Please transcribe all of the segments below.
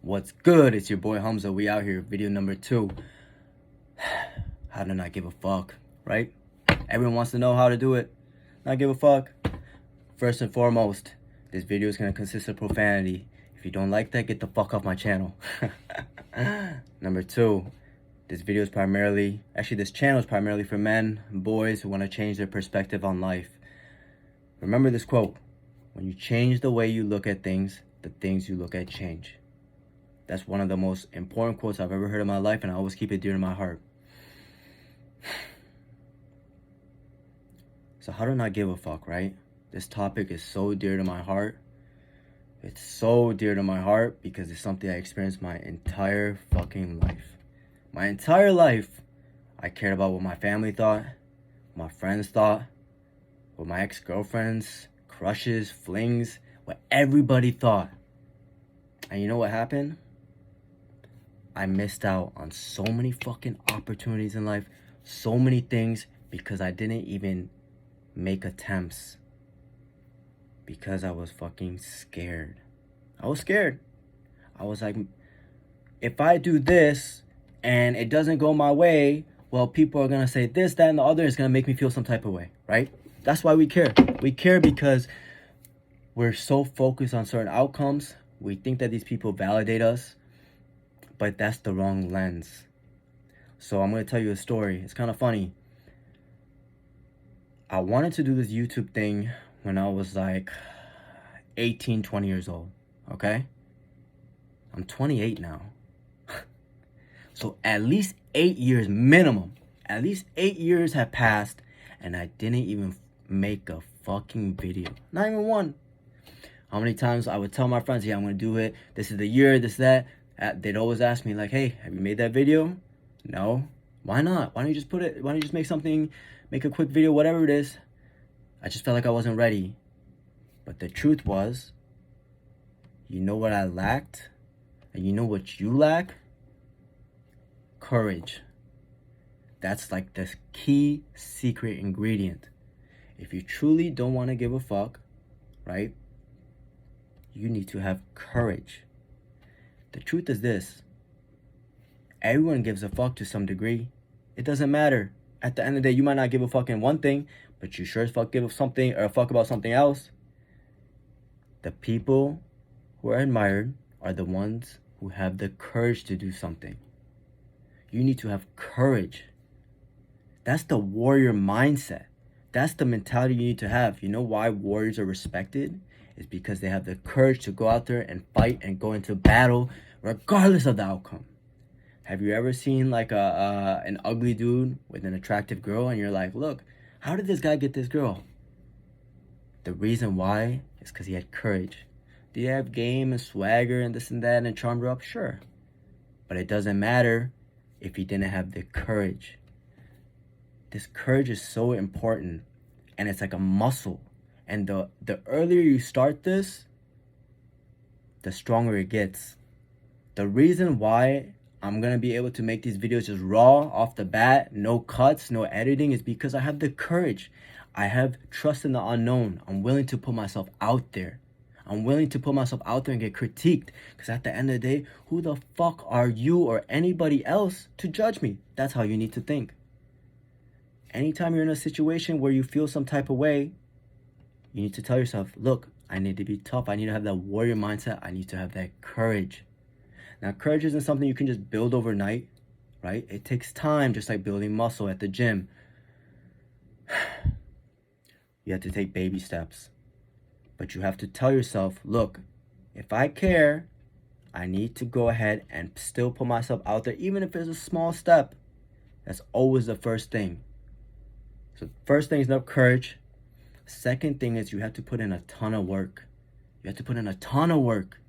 What's good? It's your boy Hamza. We out here. Video number 2. How to not give a fuck, right? Everyone wants to know how to do it. Not give a fuck. First and foremost, this video is going to consist of profanity. If you don't like that, get the fuck off my channel. Number 2, this channel is primarily for men and boys who want to change their perspective on life. Remember this quote: when you change the way you look at things, the things you look at change. That's one of the most important quotes I've ever heard in my life, and I always keep it dear to my heart. So how to not give a fuck, right? This topic is so dear to my heart. It's so dear to my heart because it's something I experienced my entire fucking life. My entire life, I cared about what my family thought, what my friends thought, what my ex-girlfriends, crushes, flings, what everybody thought. And you know what happened? I missed out on so many fucking opportunities in life, so many things, because I didn't even make attempts. Because I was fucking scared. I was scared. I was like, if I do this and it doesn't go my way, well, people are gonna say this, that, and the other is gonna make me feel some type of way, right? That's why we care. We care because we're so focused on certain outcomes. We think that these people validate us, but that's the wrong lens. So I'm gonna tell you a story. It's kind of funny. I wanted to do this YouTube thing when I was like 18, 20 years old, okay? I'm 28 now. So at least 8 years minimum. At least 8 years have passed and I didn't even make a fucking video. Not even one. How many times I would tell my friends, yeah, I'm gonna do it. This is the year, this, that. They'd always ask me like, hey, have you made that video? No. Why not? Why don't you just make a quick video, whatever it is. I just felt like I wasn't ready. But the truth was, you know what I lacked? And you know what you lack? Courage. That's like the key secret ingredient. If you truly don't want to give a fuck, right? You need to have courage. The truth is this: everyone gives a fuck to some degree. It doesn't matter. At the end of the day, you might not give a fuck in one thing, but you sure as fuck give a fuck about something else. The people who are admired are the ones who have the courage to do something. You need to have courage. That's the warrior mindset. That's the mentality you need to have. You know why warriors are respected? It's because they have the courage to go out there and fight and go into battle regardless of the outcome. Have you ever seen like an ugly dude with an attractive girl and you're like, look, how did this guy get this girl? The reason why is because he had courage. Do you have game and swagger and this and that and charmed her up? Sure. But it doesn't matter if he didn't have the courage. This courage is so important, and it's like a muscle. And the earlier you start this, the stronger it gets. The reason why I'm going to be able to make these videos just raw off the bat, no cuts, no editing, is because I have the courage. I have trust in the unknown. I'm willing to put myself out there. I'm willing to put myself out there and get critiqued. Because at the end of the day, who the fuck are you or anybody else to judge me? That's how you need to think. Anytime you're in a situation where you feel some type of way, you need to tell yourself, look, I need to be tough. I need to have that warrior mindset. I need to have that courage. Now, courage isn't something you can just build overnight, right? It takes time, just like building muscle at the gym. You have to take baby steps. But you have to tell yourself, look, if I care, I need to go ahead and still put myself out there, even if it's a small step. That's always the first thing. So first thing is enough courage. Second thing is you have to put in a ton of work. You have to put in a ton of work.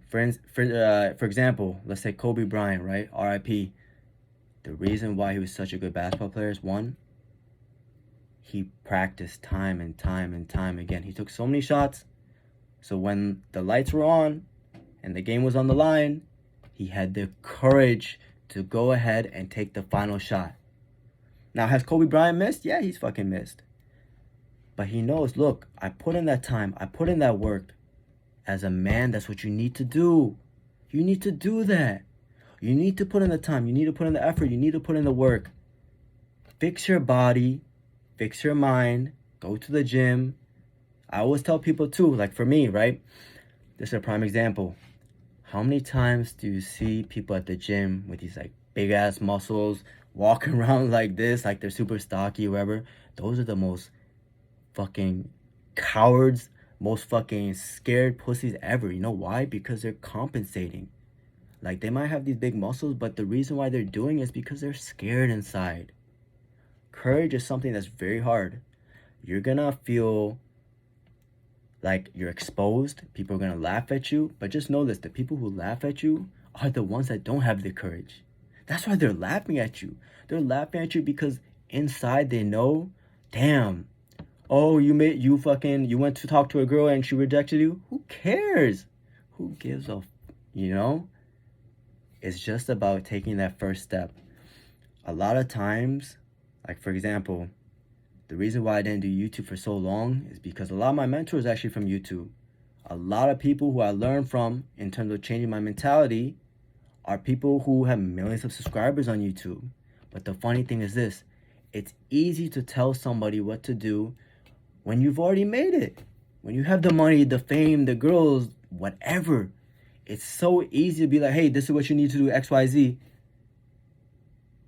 For example, let's say Kobe Bryant, right? R.I.P. The reason why he was such a good basketball player is, one, he practiced time and time and time again. He took so many shots, so when the lights were on and the game was on the line, he had the courage to go ahead and take the final shot. Now, has Kobe Bryant missed? Yeah, he's fucking missed. But he knows, look, I put in that time. I put in that work. As a man, that's what you need to do. You need to do that. You need to put in the time. You need to put in the effort. You need to put in the work. Fix your body. Fix your mind. Go to the gym. I always tell people too, like for me, right? This is a prime example. How many times do you see people at the gym with these like big ass muscles walking around like this, like they're super stocky or whatever? Those are the most fucking cowards, most fucking scared pussies ever. You know why? Because they're compensating. Like they might have these big muscles, but the reason why they're doing it is because they're scared inside. Courage is something that's very hard. You're gonna feel like you're exposed. People are gonna laugh at you, but just know this: the people who laugh at you are the ones that don't have the courage. That's why they're laughing at you. They're laughing at you because inside they know, damn, oh, you went to talk to a girl and she rejected you. Who cares? Who gives a, you know? It's just about taking that first step. A lot of times, like for example, the reason why I didn't do YouTube for so long is because a lot of my mentors are actually from YouTube. A lot of people who I learned from in terms of changing my mentality are people who have millions of subscribers on YouTube. But the funny thing is this: it's easy to tell somebody what to do when you've already made it. When you have the money, the fame, the girls, whatever. It's so easy to be like, hey, this is what you need to do, XYZ.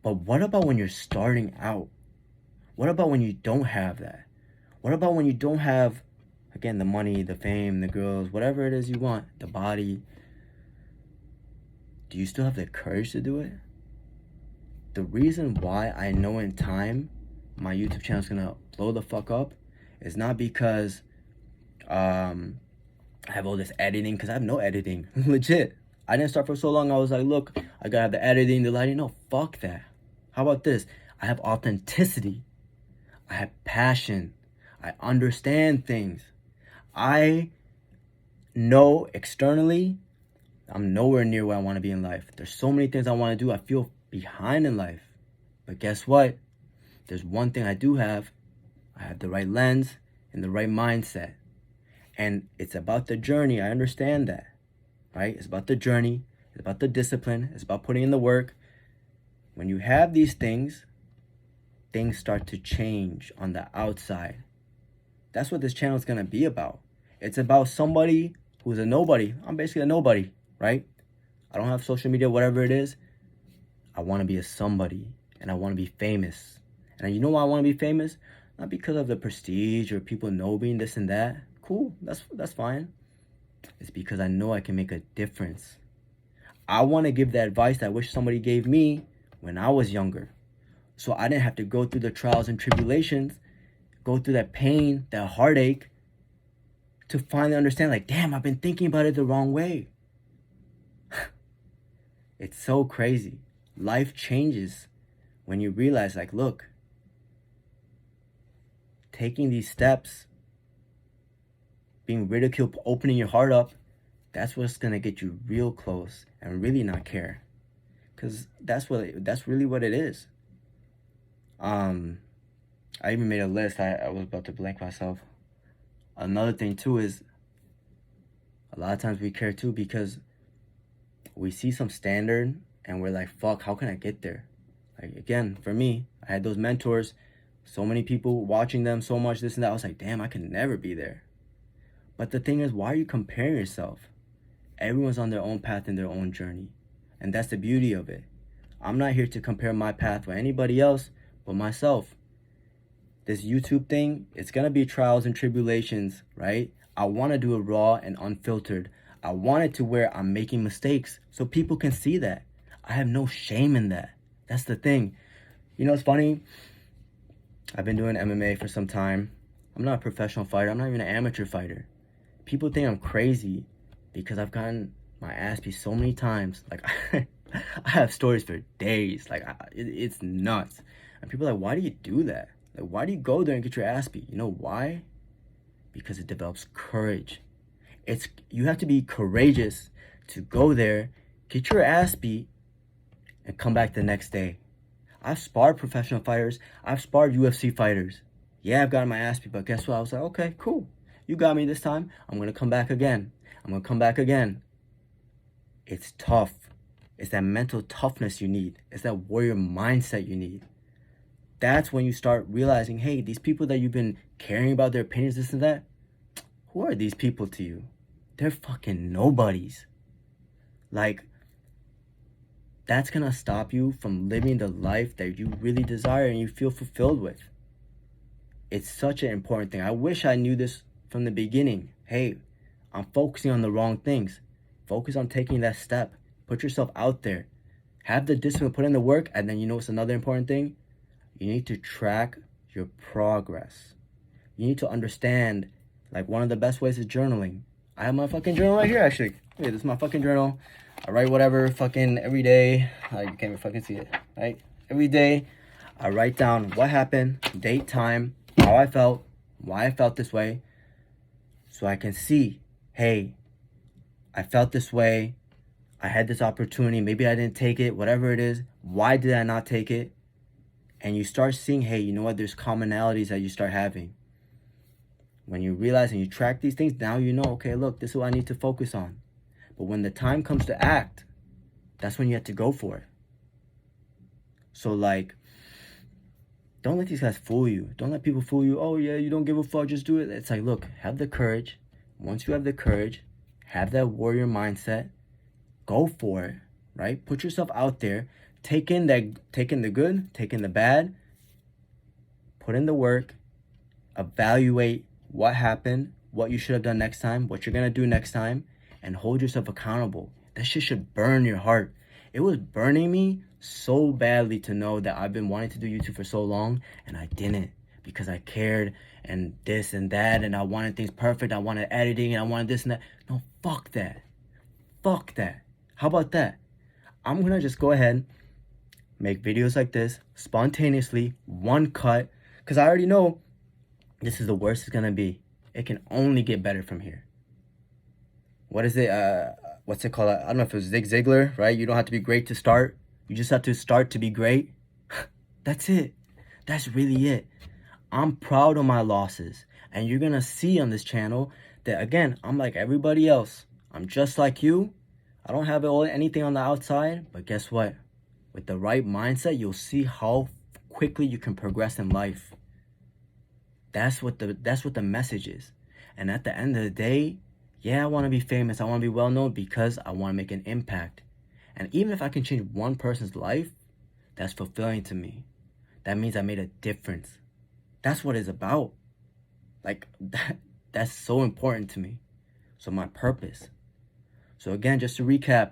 But what about when you're starting out? What about when you don't have that? What about when you don't have, again, the money, the fame, the girls, whatever it is you want, the body? Do you still have the courage to do it? The reason why I know in time my YouTube channel is gonna blow the fuck up is not because I have all this editing, because I have no editing. Legit. I didn't start for so long. I was like, look, I gotta have the editing, the lighting. No, fuck that. How about this? I have authenticity. I have passion. I understand things. I know externally I'm nowhere near where I want to be in life. There's so many things I want to do. I feel behind in life. But guess what? There's one thing I do have. I have the right lens and the right mindset. And it's about the journey. I understand that, right? It's about the journey. It's about the discipline. It's about putting in the work. When you have these things, things start to change on the outside. That's what this channel is going to be about. It's about somebody who's a nobody. I'm basically a nobody, right? I don't have social media, whatever it is. I want to be a somebody, and I want to be famous. And you know why I want to be famous? Not because of the prestige or people know me and this and that. Cool, that's fine. It's because I know I can make a difference. I want to give the advice that I wish somebody gave me when I was younger. So I didn't have to go through the trials and tribulations, go through that pain, that heartache, to finally understand, like, damn, I've been thinking about it the wrong way. It's so crazy. Life changes when you realize, like, look, taking these steps, being ridiculed, opening your heart up, that's what's going to get you real close and really not care. Because that's really what it is. I even made a list. I was about to blank myself. Another thing too is a lot of times we care too because we see some standard and we're like, fuck, how can I get there? Like, again, for me, I had those mentors, so many people watching them, so much this and that. I was like, damn, I can never be there. But the thing is, why are you comparing yourself? Everyone's on their own path and their own journey. And that's the beauty of it. I'm not here to compare my path with anybody else but myself. This YouTube thing, it's going to be trials and tribulations, right? I want to do it raw and unfiltered. I want it to where I'm making mistakes so people can see that. I have no shame in that. That's the thing. You know, it's funny. I've been doing MMA for some time. I'm not a professional fighter. I'm not even an amateur fighter. People think I'm crazy because I've gotten my ass beat so many times. Like, I have stories for days. Like, it's nuts. And people are like, why do you do that? Like, why do you go there and get your ass beat? You know why? Because it develops courage. You have to be courageous to go there, get your ass beat, and come back the next day. I've sparred professional fighters. I've sparred UFC fighters. Yeah, I've gotten my ass beat, but guess what? I was like, okay, cool. You got me this time. I'm going to come back again. I'm going to come back again. It's tough. It's that mental toughness you need. It's that warrior mindset you need. That's when you start realizing, hey, these people that you've been caring about their opinions, this and that, who are these people to you? They're fucking nobodies. Like, that's gonna stop you from living the life that you really desire and you feel fulfilled with. It's such an important thing. I wish I knew this from the beginning. Hey, I'm focusing on the wrong things. Focus on taking that step. Put yourself out there. Have the discipline, put in the work, and then you know what's another important thing? You need to track your progress. You need to understand, like, one of the best ways is journaling. I have my fucking journal right here, actually. Wait, this is my fucking journal. I write whatever fucking every day. You can't even fucking see it, right? Every day, I write down what happened, date, time, how I felt, why I felt this way, so I can see, hey, I felt this way, I had this opportunity, maybe I didn't take it, whatever it is, why did I not take it? And you start seeing, hey, you know what, there's commonalities that you start having. When you realize and you track these things, now you know, okay, look, this is what I need to focus on. But when the time comes to act, that's when you have to go for it. So, like, don't let these guys fool you. Don't let people fool you. Oh, yeah, you don't give a fuck, just do it. It's like, look, have the courage. Once you have the courage, have that warrior mindset, go for it, right? Put yourself out there. Take in the good, take in the bad, put in the work, evaluate what happened, what you should have done next time, what you're going to do next time, and hold yourself accountable. That shit should burn your heart. It was burning me so badly to know that I've been wanting to do YouTube for so long and I didn't because I cared and this and that and I wanted things perfect. I wanted editing and I wanted this and that. No, fuck that. Fuck that. How about that? I'm going to just go ahead, make videos like this spontaneously, one cut, because I already know this is the worst it's going to be. It can only get better from here. What is it? What's it called? I don't know if it was Zig Ziglar, right? You don't have to be great to start. You just have to start to be great. That's it. That's really it. I'm proud of my losses. And you're going to see on this channel that, again, I'm like everybody else. I'm just like you. I don't have anything on the outside. But guess what? With the right mindset, you'll see how quickly you can progress in life. That's what the message is. And at the end of the day, yeah, I want to be famous. I want to be well known because I want to make an impact. And even if I can change one person's life, that's fulfilling to me. That means I made a difference. That's what it's about. Like, that's so important to me. So my purpose. So again, just to recap,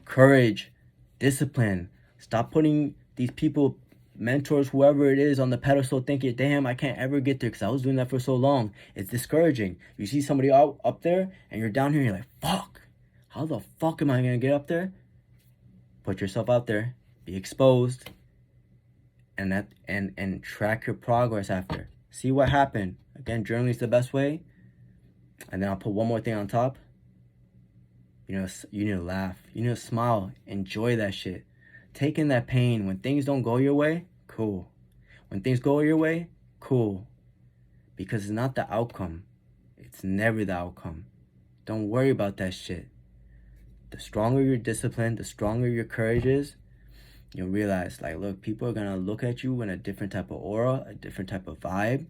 courage, discipline. Stop putting these people, mentors, whoever it is, on the pedestal thinking, damn, I can't ever get there because I was doing that for so long. It's discouraging. You see somebody up there and you're down here and you're like, fuck, how the fuck am I going to get up there? Put yourself out there, be exposed, and track your progress after. See what happened. Again, journaling is the best way. And then I'll put one more thing on top. You need to laugh. You need to smile. Enjoy that shit. Take in that pain. When things don't go your way, cool. When things go your way, cool. Because it's not the outcome. It's never the outcome. Don't worry about that shit. The stronger your discipline, the stronger your courage is, you'll realize, like, look, people are going to look at you in a different type of aura, a different type of vibe,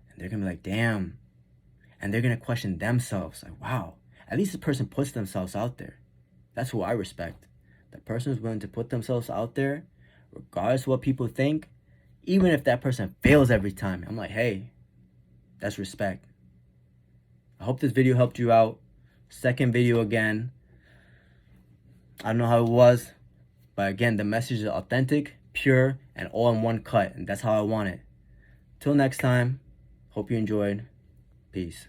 and they're going to be like, damn. And they're going to question themselves, like, wow, at least the person puts themselves out there. That's who I respect. The person who's willing to put themselves out there, regardless of what people think, even if that person fails every time. I'm like, hey, that's respect. I hope this video helped you out. Second video again. I don't know how it was, but again, the message is authentic, pure, and all in one cut, and that's how I want it. Till next time, hope you enjoyed. Peace.